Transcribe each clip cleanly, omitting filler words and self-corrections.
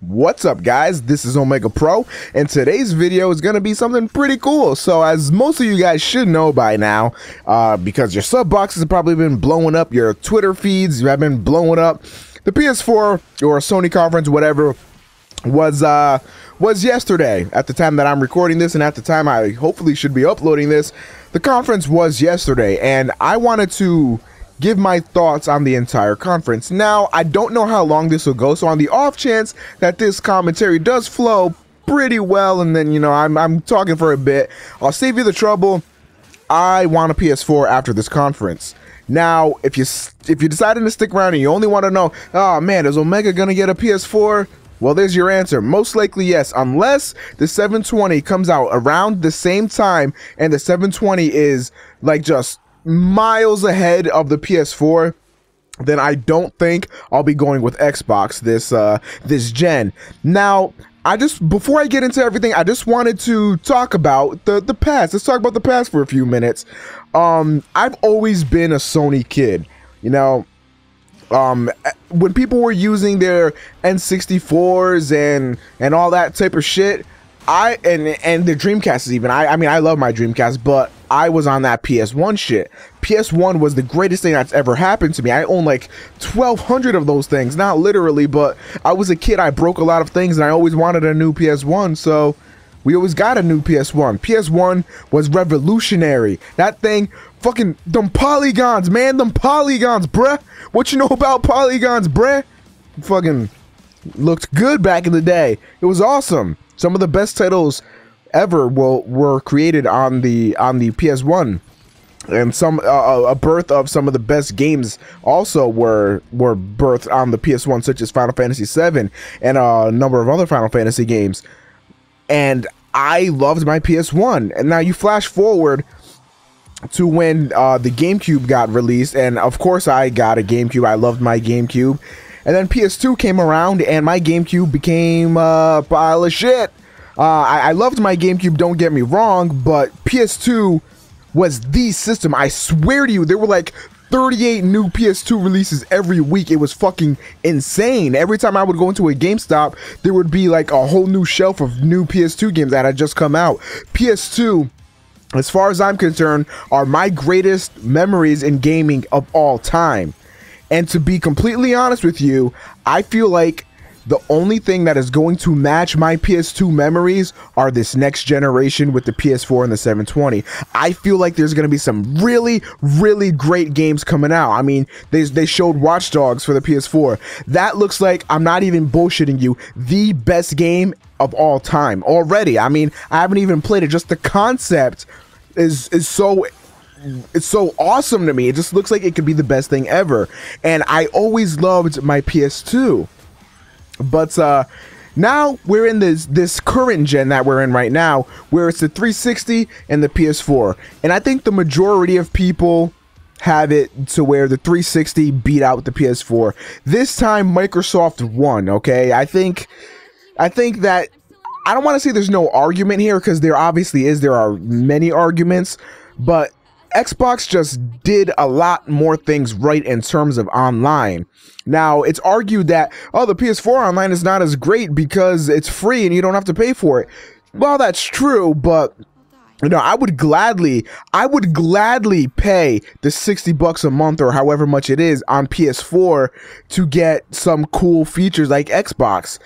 What's up, guys? This is Omega Pro, and today's video is going to be something pretty cool. So as most of you guys should know by now, because your sub boxes have probably been blowing up, your Twitter feeds have been blowing up, the PS4 or Sony conference, whatever, was yesterday at the time that I'm recording this, and at the time I hopefully should be uploading this. The conference was yesterday, and I wanted to give my thoughts on the entire conference. Now, I don't know how long this will go, so on the off chance that this commentary does flow pretty well, and then, you know, I'm talking for a bit, I'll save you the trouble. I want a PS4 after this conference. Now, if you decided to stick around and you only want to know, oh man, is Omega gonna get a PS4? Well, there's your answer. Most likely yes, unless the 720 comes out around the same time and the 720 is like just miles ahead of the PS4, then I don't think I'll be going with Xbox this gen. Now, before I get into everything, I just wanted to talk about the past. Let's talk about the past for a few minutes. I've always been a Sony kid, you know. When people were using their N64s and all that type of shit, and the Dreamcasts even. I mean, I love my Dreamcast, but I was on that PS1 shit. PS1 was the greatest thing that's ever happened to me. I own like 1,200 of those things, not literally, but I was a kid. I broke a lot of things, and I always wanted a new PS1, so we always got a new PS1. PS1 was revolutionary. That thing, fucking, them polygons, man, them polygons, bruh. What you know about polygons, bruh? Fucking looked good back in the day. It was awesome. Some of the best titles ever were created on the PS1, and a birth of some of the best games also were birthed on the PS1, such as Final Fantasy VII and a number of other Final Fantasy games. And I loved my PS1. And now you flash forward to when the GameCube got released, and of course I got a GameCube. I loved my GameCube. And then PS2 came around, and my GameCube became a pile of shit. I loved my GameCube, don't get me wrong, but PS2 was the system. I swear to you, there were like 38 new PS2 releases every week. It was fucking insane. Every time I would go into a GameStop, there would be like a whole new shelf of new PS2 games that had just come out. PS2, as far as I'm concerned, are my greatest memories in gaming of all time. And to be completely honest with you, I feel like the only thing that is going to match my PS2 memories are this next generation with the PS4 and the 720. I feel like there's going to be some really, really great games coming out. I mean, they showed Watch Dogs for the PS4. That looks like, I'm not even bullshitting you, the best game of all time already. I mean, I haven't even played it. Just the concept is so... it's so awesome to me. It just looks like it could be the best thing ever. And I always loved my PS2. But now we're in this current gen that we're in right now, where it's the 360 and the PS4. And I think the majority of people have it to where the 360 beat out the PS4. This time Microsoft won, okay? I think that, I don't want to say there's no argument here, because there obviously is. There are many arguments, but Xbox just did a lot more things right in terms of online. Now, it's argued that, oh, the PS4 online is not as great because it's free and you don't have to pay for it. Well, that's true, but you know, I would gladly pay the $60 a month or however much it is on PS4 to get some cool features like Xbox.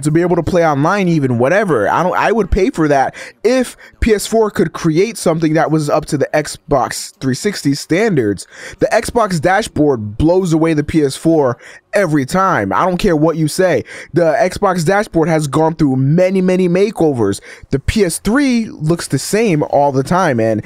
To be able to play online, even whatever. I would pay for that if PS4 could create something that was up to the Xbox 360 standards. The Xbox dashboard blows away the PS4 every time. I don't care what you say. The Xbox dashboard has gone through many, many makeovers. The PS3 looks the same all the time, and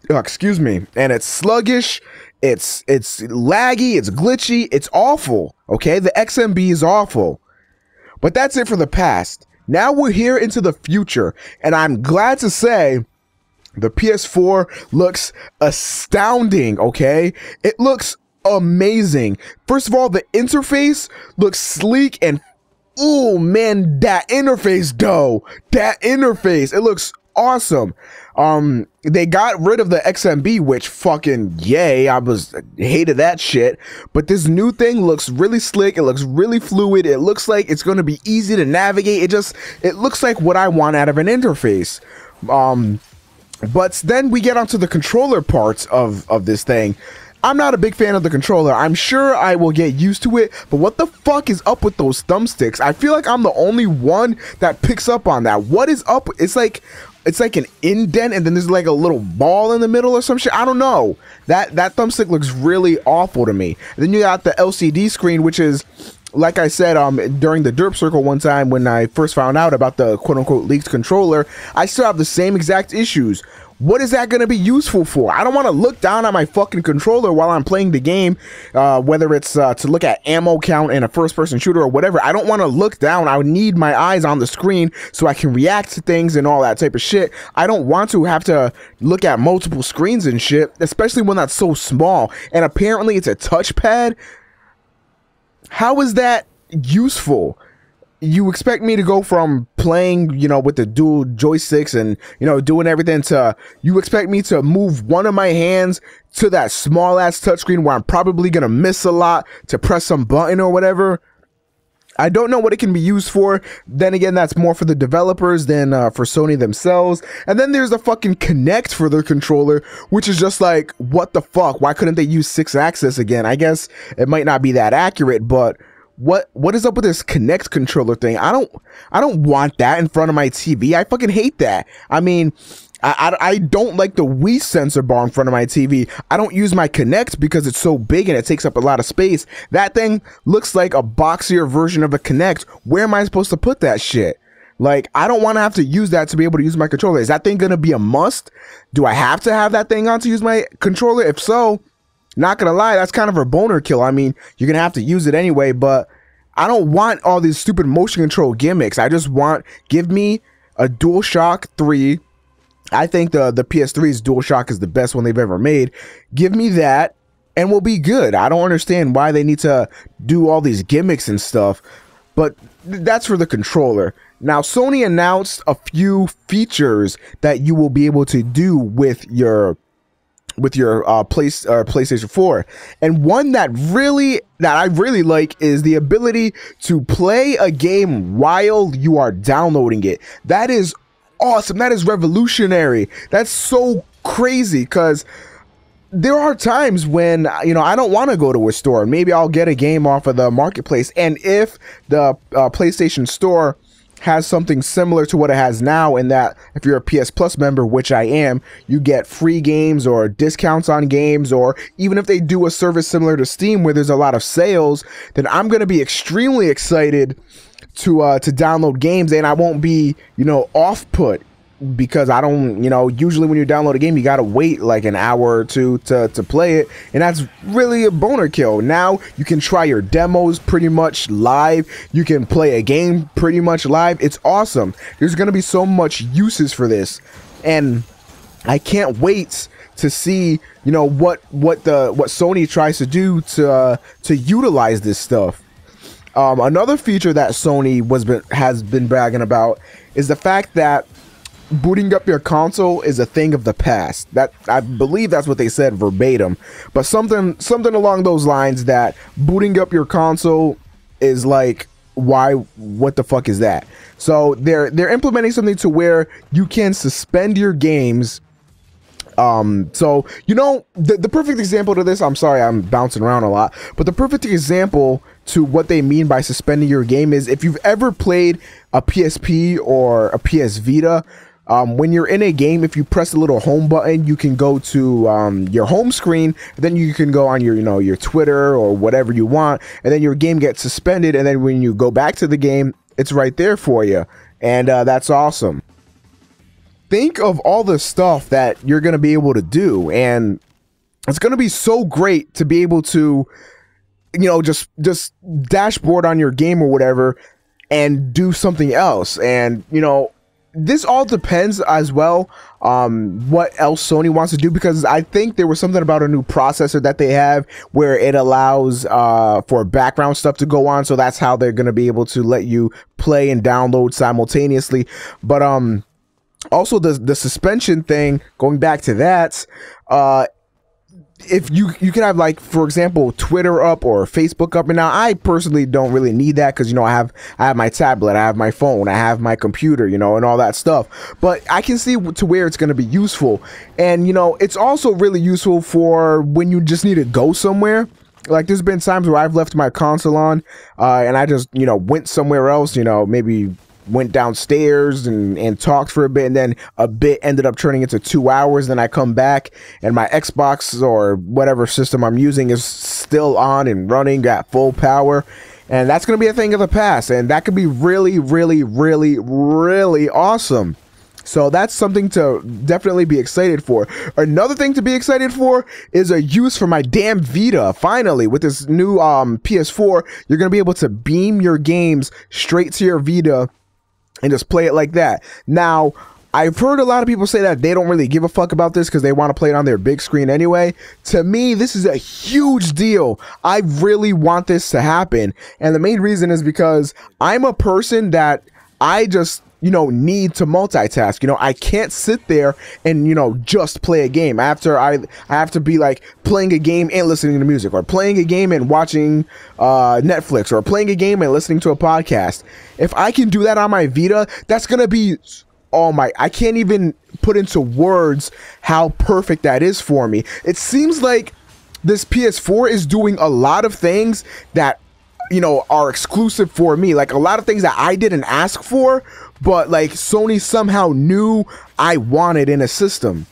excuse me, and it's sluggish. It's laggy. It's glitchy. It's awful. Okay, the XMB is awful. But that's it for the past. Now we're here into the future, and I'm glad to say the PS4 looks astounding, okay? It looks amazing. First of all, the interface looks sleek, and oh man, that interface though. That interface, it looks awesome. They got rid of the XMB, which fucking yay, hated that shit. But this new thing looks really slick. It looks really fluid. It looks like it's going to be easy to navigate. It looks like what I want out of an interface. But then we get onto the controller parts of this thing. I'm not a big fan of the controller. I'm sure I will get used to it, but what the fuck is up with those thumbsticks? I feel like I'm the only one that picks up on that. What is up? It's like an indent, and then there's like a little ball in the middle or some shit. I don't know. That thumbstick looks really awful to me. And then you got the LCD screen, which is, like I said, during the Derp Circle one time when I first found out about the quote-unquote leaked controller, I still have the same exact issues. What is that going to be useful for? I don't want to look down at my fucking controller while I'm playing the game, whether it's to look at ammo count in a first-person shooter or whatever. I don't want to look down. I need my eyes on the screen so I can react to things and all that type of shit. I don't want to have to look at multiple screens and shit, especially when that's so small. And apparently it's a touchpad. How is that useful? You expect me to go from playing, you know, with the dual joysticks and, you know, doing everything to, you expect me to move one of my hands to that small ass touchscreen where I'm probably going to miss a lot to press some button or whatever. I don't know what it can be used for. Then again, that's more for the developers than for Sony themselves. And then there's the fucking Kinect for their controller, which is just like, what the fuck? Why couldn't they use 6-axis again? I guess it might not be that accurate, but what is up with this Kinect controller thing? I don't want that in front of my TV. I fucking hate that. I mean, I don't like the Wii sensor bar in front of my TV. I don't use my Kinect because it's so big and it takes up a lot of space. That thing looks like a boxier version of a Kinect. Where am I supposed to put that shit? Like, I don't want to have to use that to be able to use my controller. Is that thing going to be a must? Do I have to have that thing on to use my controller? If so, not gonna lie, that's kind of a boner kill. I mean, you're gonna have to use it anyway, but I don't want all these stupid motion control gimmicks. I just want, give me a DualShock 3. I think the PS3's DualShock is the best one they've ever made. Give me that, and we'll be good. I don't understand why they need to do all these gimmicks and stuff, but that's for the controller. Now, Sony announced a few features that you will be able to do with your PlayStation 4, and one that I really like is the ability to play a game while you are downloading it. That is awesome. That is revolutionary. That's so crazy, because there are times when, you know, I don't want to go to a store. Maybe I'll get a game off of the marketplace, and if the PlayStation Store has something similar to what it has now, in that if you're a PS Plus member, which I am, you get free games or discounts on games, or even if they do a service similar to Steam where there's a lot of sales, then I'm going to be extremely excited to download games, and I won't be, you know, off put, because I don't, you know, usually when you download a game, you got to wait like an hour or two to play it, and that's really a boner kill. Now you can try your demos pretty much live. You can play a game pretty much live. It's awesome. There's going to be so much uses for this, and I can't wait to see, you know, what Sony tries to do to utilize this stuff. Another feature that Sony has been bragging about is the fact that booting up your console is a thing of the past. That, I believe that's what they said verbatim, but something along those lines, that booting up your console is like, what the fuck is that? So they're implementing something to where you can suspend your games. So, you know, the perfect example to this, I'm sorry, I'm bouncing around a lot, but the perfect example to what they mean by suspending your game is, if you've ever played a PSP or a PS Vita, when you're in a game, if you press the little home button, you can go to your home screen, then you can go on your, you know, your Twitter or whatever you want, and then your game gets suspended, and then when you go back to the game, it's right there for you, and that's awesome. Think of all the stuff that you're going to be able to do, and it's going to be so great to be able to, you know, just dashboard on your game or whatever and do something else. And, you know, this all depends as well what else Sony wants to do, because I think there was something about a new processor that they have where it allows for background stuff to go on, so that's how they're going to be able to let you play and download simultaneously. But Also, the suspension thing, going back to that, if you can have, like, for example, Twitter up or Facebook up, and now I personally don't really need that because, you know, I have my tablet, I have my phone, I have my computer, you know, and all that stuff. But I can see to where it's going to be useful. And, you know, it's also really useful for when you just need to go somewhere. Like, there's been times where I've left my console on and I just, you know, went somewhere else, you know, maybe went downstairs and talked for a bit, and then a bit ended up turning into 2 hours. Then I come back and my Xbox or whatever system I'm using is still on and running at full power, and that's going to be a thing of the past, and that could be really, really, really, really awesome. So that's something to definitely be excited for. Another thing to be excited for is a use for my damn Vita. Finally, with this new PS4, you're going to be able to beam your games straight to your Vita and just play it like that. Now, I've heard a lot of people say that they don't really give a fuck about this because they want to play it on their big screen anyway. To me, this is a huge deal. I really want this to happen. And the main reason is because I'm a person that I just, you know, need to multitask. You know, I can't sit there and, you know, just play a game. After I have to be like playing a game and listening to music, or playing a game and watching Netflix, or playing a game and listening to a podcast. If I can do that on my Vita, that's gonna be, oh my, I can't even put into words how perfect that is for me. It seems like this PS4 is doing a lot of things that, you know, are exclusive for me. Like a lot of things that I didn't ask for, but like Sony somehow knew I wanted in a system.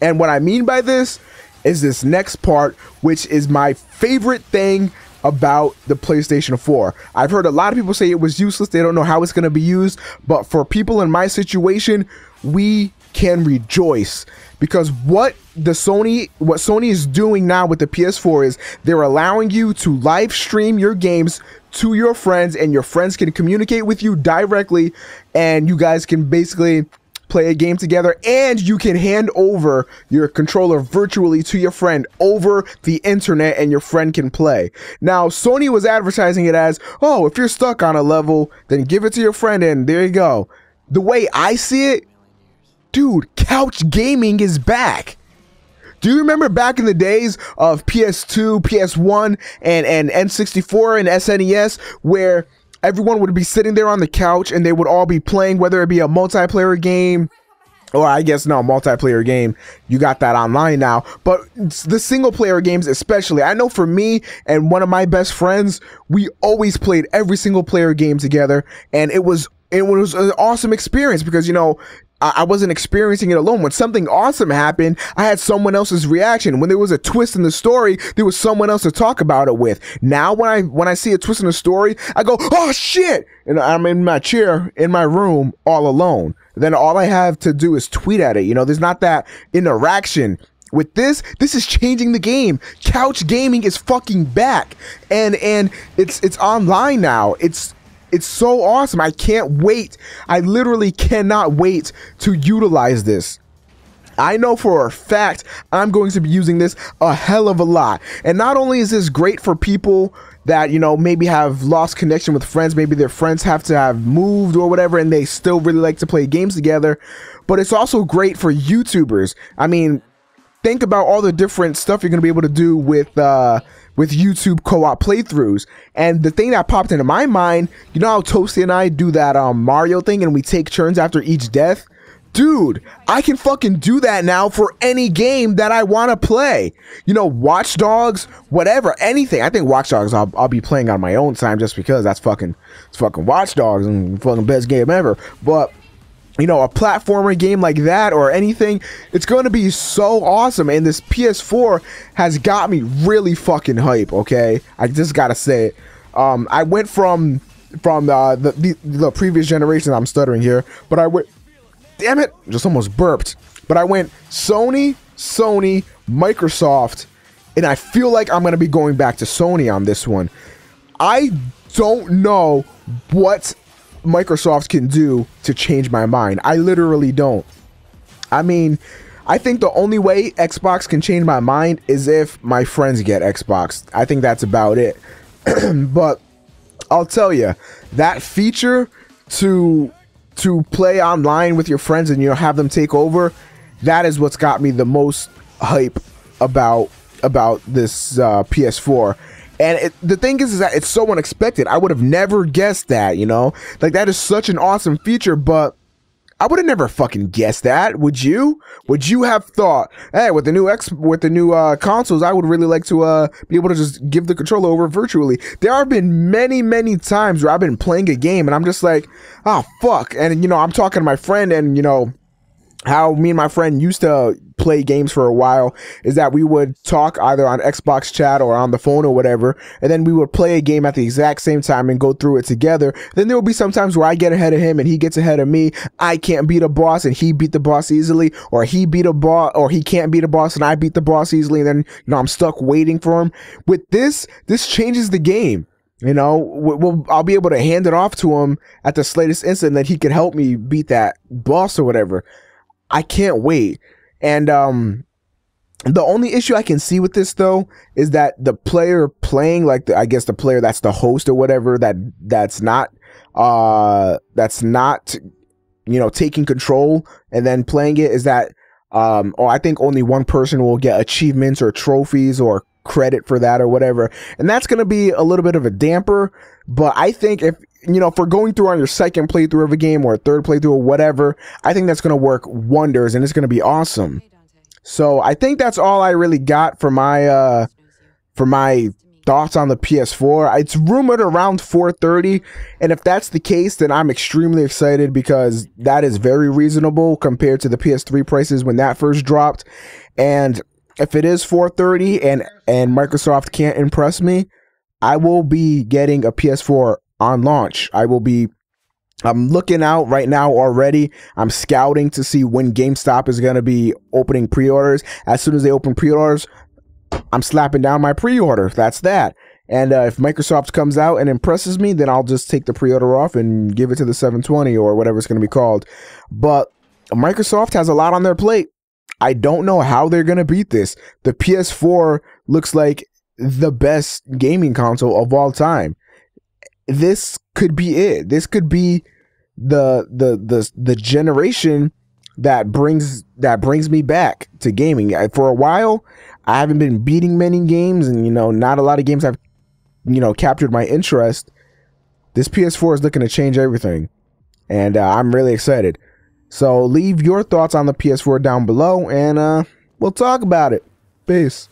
And what I mean by this is this next part, which is my favorite thing about the PlayStation 4. I've heard a lot of people say it was useless. They don't know how it's going to be used. But for people in my situation, we can rejoice, because what Sony is doing now with the PS4 is they're allowing you to live stream your games to your friends, and your friends can communicate with you directly, and you guys can basically play a game together, and you can hand over your controller virtually to your friend over the internet, and your friend can play. Now, Sony was advertising it as, oh, if you're stuck on a level, then give it to your friend, and there you go. The way I see it, dude, couch gaming is back. Do you remember back in the days of PS2, PS1, and N64 and SNES, where everyone would be sitting there on the couch and they would all be playing, whether it be a multiplayer game, or I guess no, multiplayer game, you got that online now, but the single player games especially. I know for me and one of my best friends, we always played every single player game together, and it was an awesome experience because, you know, I wasn't experiencing it alone. When something awesome happened, I had someone else's reaction. When there was a twist in the story, there was someone else to talk about it with. Now, when I see a twist in the story, I go, oh shit! And I'm in my chair in my room all alone. Then all I have to do is tweet at it. You know, there's not that interaction. With this is changing the game. Couch gaming is fucking back, and it's online now. It's so awesome. I can't wait. I literally cannot wait to utilize this. I know for a fact I'm going to be using this a hell of a lot. And not only is this great for people that, you know, maybe have lost connection with friends, maybe their friends have to have moved or whatever, and they still really like to play games together, but it's also great for YouTubers. I mean, think about all the different stuff you're going to be able to do with YouTube co-op playthroughs. And the thing that popped into my mind, you know how Toasty and I do that Mario thing and we take turns after each death? Dude, I can fucking do that now for any game that I want to play. You know, Watch Dogs, whatever, anything. I think Watch Dogs I'll be playing on my own time just because it's fucking Watch Dogs and fucking best game ever. But you know, a platformer game like that or anything, it's going to be so awesome. And this PS4 has got me really fucking hype, okay? I just got to say it. I went from the previous generation, I'm stuttering here, but I went, damn it, just almost burped. But I went Sony, Microsoft, and I feel like I'm going to be going back to Sony on this one. I don't know what Microsoft can do to change my mind. I literally don't. I mean, I think the only way Xbox can change my mind is if my friends get Xbox. I think that's about it. But I'll tell you, that feature to to play online with your friends and, you know, have them take over, that is what's got me the most hype about this PS4. And the thing is that it's so unexpected. I would have never guessed that, you know? Like, that is such an awesome feature, but I would have never fucking guessed that. Would you? Would you have thought, hey, with the new consoles, I would really like to be able to just give the controller over virtually? There have been many times where I've been playing a game and I'm just like, oh fuck, and you know, I'm talking to my friend, and you know how me and my friend used to play games for a while is that we would talk either on Xbox chat or on the phone or whatever, and then we would play a game at the exact same time and go through it together. Then there will be some times where I get ahead of him and he gets ahead of me. I can't beat a boss and he beat the boss easily, or he beat a boss, or he can't beat a boss and I beat the boss easily, and then, you know, I'm stuck waiting for him. With this changes the game. You know, I'll be able to hand it off to him at the slightest instant that he can help me beat that boss or whatever. I can't wait. And the only issue I can see with this though is that the player playing, like I guess the player that's the host or whatever, that's not you know, taking control and then playing it, is that or I think only one person will get achievements or trophies or credit for that or whatever, and that's going to be a little bit of a damper. But I think if, you know, for going through on your second playthrough of a game or a third playthrough or whatever, I think that's going to work wonders and it's going to be awesome. So I think that's all I really got for my thoughts on the PS4. It's rumored around 430, and if that's the case, then I'm extremely excited, because that is very reasonable compared to the PS3 prices when that first dropped. And if it is 430 and Microsoft can't impress me, I will be getting a PS4 on launch. I'm looking out right now already. I'm scouting to see when GameStop is going to be opening pre-orders. As soon as they open pre-orders, I'm slapping down my pre-order. That's that. And if Microsoft comes out and impresses me, then I'll just take the pre-order off and give it to the 720 or whatever it's going to be called. But Microsoft has a lot on their plate. I don't know how they're going to beat this. The PS4 looks like the best gaming console of all time. This could be it. This could be the generation that brings me back to gaming. For a while, I haven't been beating many games, and you know, not a lot of games have, you know, captured my interest. This PS4 is looking to change everything, and I'm really excited. So leave your thoughts on the PS4 down below, and we'll talk about it. Peace.